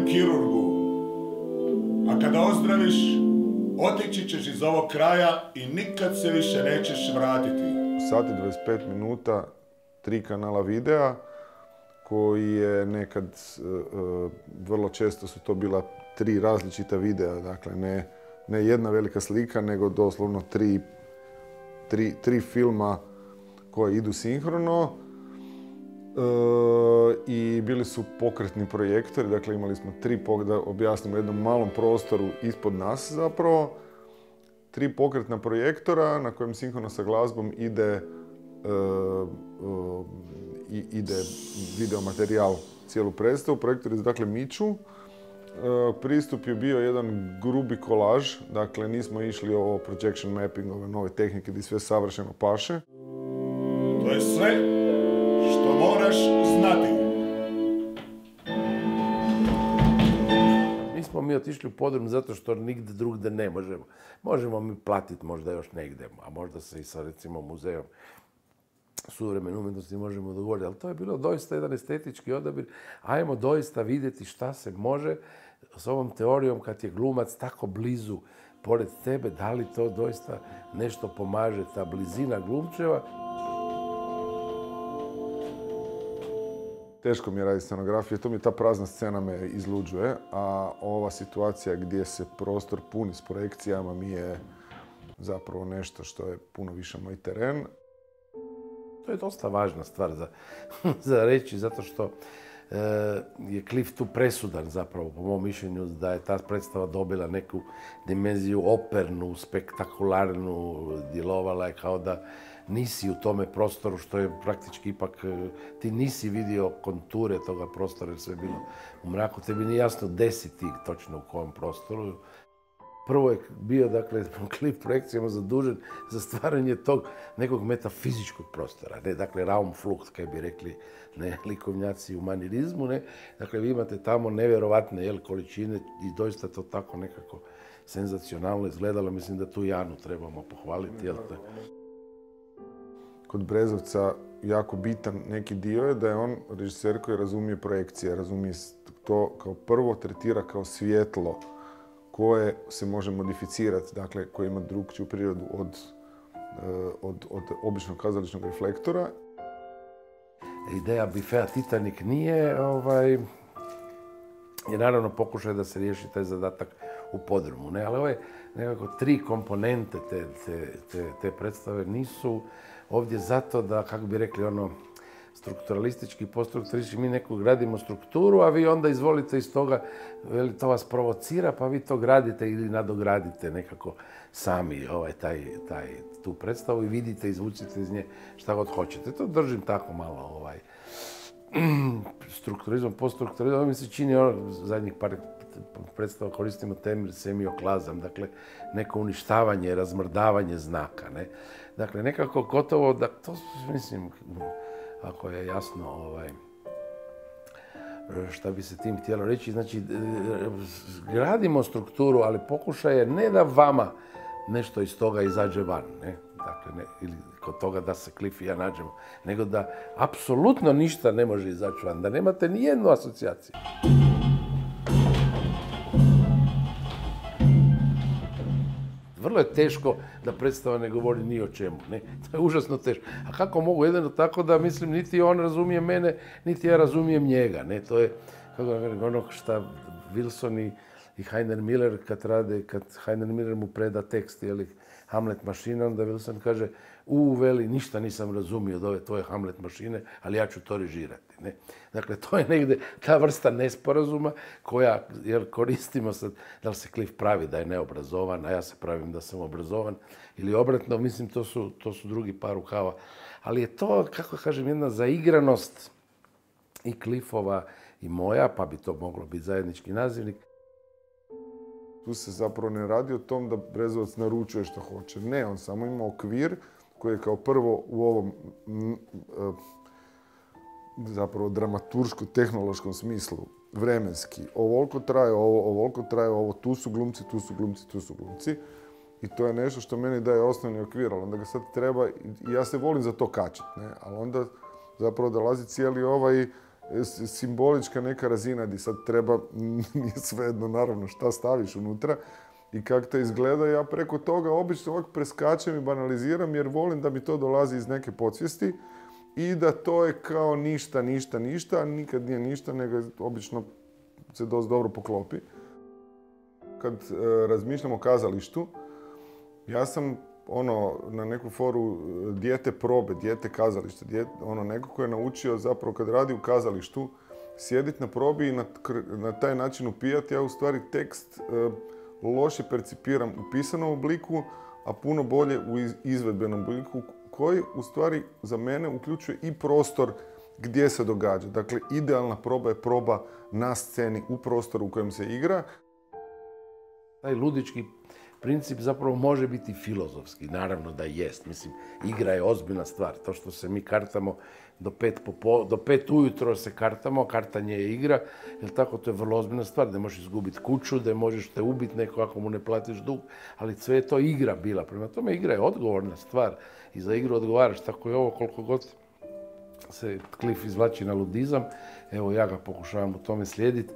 Dragom kirurgu, a kada ozdraviš, otići ćeš iz ovog kraja i nikad se više nećeš vratiti. Sat i 25 minuta, 3 kanala videa, koji je nekad, vrlo često su to bila 3 različita videa, dakle ne jedna velika slika, nego doslovno 3 filma koje idu sinhrono. I bili su pokretni projektori, dakle imali smo 3, da objasnimo, u jednom malom prostoru ispod nas zapravo, 3 pokretna projektora na kojem sinhrono sa glazbom ide videomaterijal cijelu predstavu. Projektori se dakle miču. Pristup je bio jedan grubi kolaž, dakle nismo išli ovo projection mapping, ove nove tehnike gdje sve savršeno paše. To je sve što moraš znati. Nismo mi otišli u podrum zato što nigdje drugdje ne možemo. Možemo mi platiti možda još negdje, a možda se i sa recimo muzejom suvremene umjetnosti možemo dogovoriti, ali to je bilo doista jedan estetički odabir. Ajmo doista vidjeti šta se može s ovom teorijom kad je glumac tako blizu pored tebe, da li to doista nešto pomaže, ta blizina glumčeva. Teško mi je raditi scenografiju, to mi ta prazna scena me izluđuje, a ova situacija gdje se prostor puni s projekcijama mi je zapravo nešto što je puno više moj teren. To je dosta važna stvar za reći, zato što je Cliff tu presudan zapravo, po mom mišljenju, da je ta predstava dobila neku dimenziju opernu, spektakularnu, djelovala je kao da nisi u tome prostoru, što je praktički ipak, ti nisi vidio konture toga prostora jer sve je bilo u mraku, tebi nije jasno gdje si ti točno u kojem prostoru. Prvo je bio, dakle, Cliff projekcijama zadužen za stvaranje tog nekog metafizičkog prostora, ne, dakle, Raumflucht, kaj bi rekli likovnjaci u manirizmu, ne. Dakle, vi imate tamo nevjerovatne količine i doista to tako nekako senzacionalno izgledalo. Mislim da tu Janu trebamo pohvaliti, jel te? Kod Brezovca jako bitan neki dio je da je on režiser koji razumije projekcije, razumije to kao prvo, tretira kao svjetlo koje se može modificirati, dakle koje ima drukčiju prirodu od običnog kazališnog reflektora. Ideja bifea Titanic nije, je naravno pokušaj da se riješi taj zadatak u podrumu, ne, ali ove nekako 3 komponente te predstave nisu ovdje zato da, kako bi rekli, strukturalistički, poststrukturistički, mi neku gradimo strukturu, a vi onda izvolite iz toga, to vas provocira, pa vi to gradite ili nadogradite nekako sami tu predstavu i vidite, izvucite iz nje šta god hoćete. To držim tako malo strukturizam, poststrukturizam. Mi se čini zadnjih par predstava koristimo termin semioklazam, dakle neko uništavanje, razmrdavanje znaka. Ne? Dakle, nekako gotovo da to, mislim, ako je jasno šta bi se tim htjelo reći, znači gradimo strukturu, ali pokušaj je ne da vama nešto iz toga izađe van, ne? Dakle, ili kod toga da se Cliff i ja nađemo, nego da apsolutno ništa ne može izaći van, da nemate ni jednu asocijaciju. Vrlo je teško da predstava ne govori ni o čemu, ne? To je užasno teško. A kako mogu jedino tako da, mislim, niti on razumije mene, niti ja razumijem njega, ne? To je, kako da kažem, ono šta Wilson i Heiner Miller kad Heiner Miller mu preda tekst, Hamlet mašina, onda Wilson kaže, veli, ništa nisam razumio od ove tvoje Hamlet mašine, ali ja ću to režirati. Ne? Dakle, to je negdje ta vrsta nesporazuma koja, jer koristimo sad, da li se Cliff pravi da je neobrazovan, a ja se pravim da sam obrazovan, ili obratno, mislim, to su drugi par rukava. Ali je to, kako kažem, jedna zaigranost i Cliffova i moja, pa bi to moglo biti zajednički nazivnik. Tu se zapravo ne radi o tom da Brezovac naručuje što hoće. Ne, on samo ima okvir koji je kao prvo u ovom zapravo dramaturško-tehnološkom smislu vremenski. Ovoliko traje ovo, ovoliko traje ovo, tu su glumci, tu su glumci, tu su glumci. I to je nešto što meni daje osnovni okvir, ali onda ga sad treba, i ja se volim za to kačiti, ne? Ali onda zapravo dolazi cijeli simbolička neka razina gdje sad treba, nije svejedno naravno šta staviš unutra i kako to izgleda. Ja preko toga obično ovak preskačem i banaliziram jer volim da mi to dolazi iz neke podsvijesti i da to je kao ništa, a nikad nije ništa, nego obično se dosta dobro poklopi. Kad razmišljam o kazalištu, ja sam na neku foru dijete probe, dijete kazališta, neko ko je naučio zapravo kad radi u kazalištu sjediti na probi i na taj način upijati. Ja u stvari tekst loše percipiram u pisanom obliku, a puno bolje u izvedbenom obliku koji u stvari za mene uključuje i prostor gdje se događa. Dakle, idealna proba je proba na sceni u prostoru u kojem se igra. Taj ludički princip zapravo može biti filozofski, naravno da jest. Mislim, igra je ozbiljna stvar. To što se mi kartamo do 5 ujutro se kartamo, kartanje je igra, jer tako to je vrlo ozbiljna stvar, da možeš izgubiti kuću, da možeš te ubiti neko ako mu ne platiš dug, ali sve je to igra bila. Prema tome igra je odgovorna stvar i za igru odgovaraš, tako je ovo koliko god se Cliff izvlači na ludizam, evo ja ga pokušavam u tome slijediti.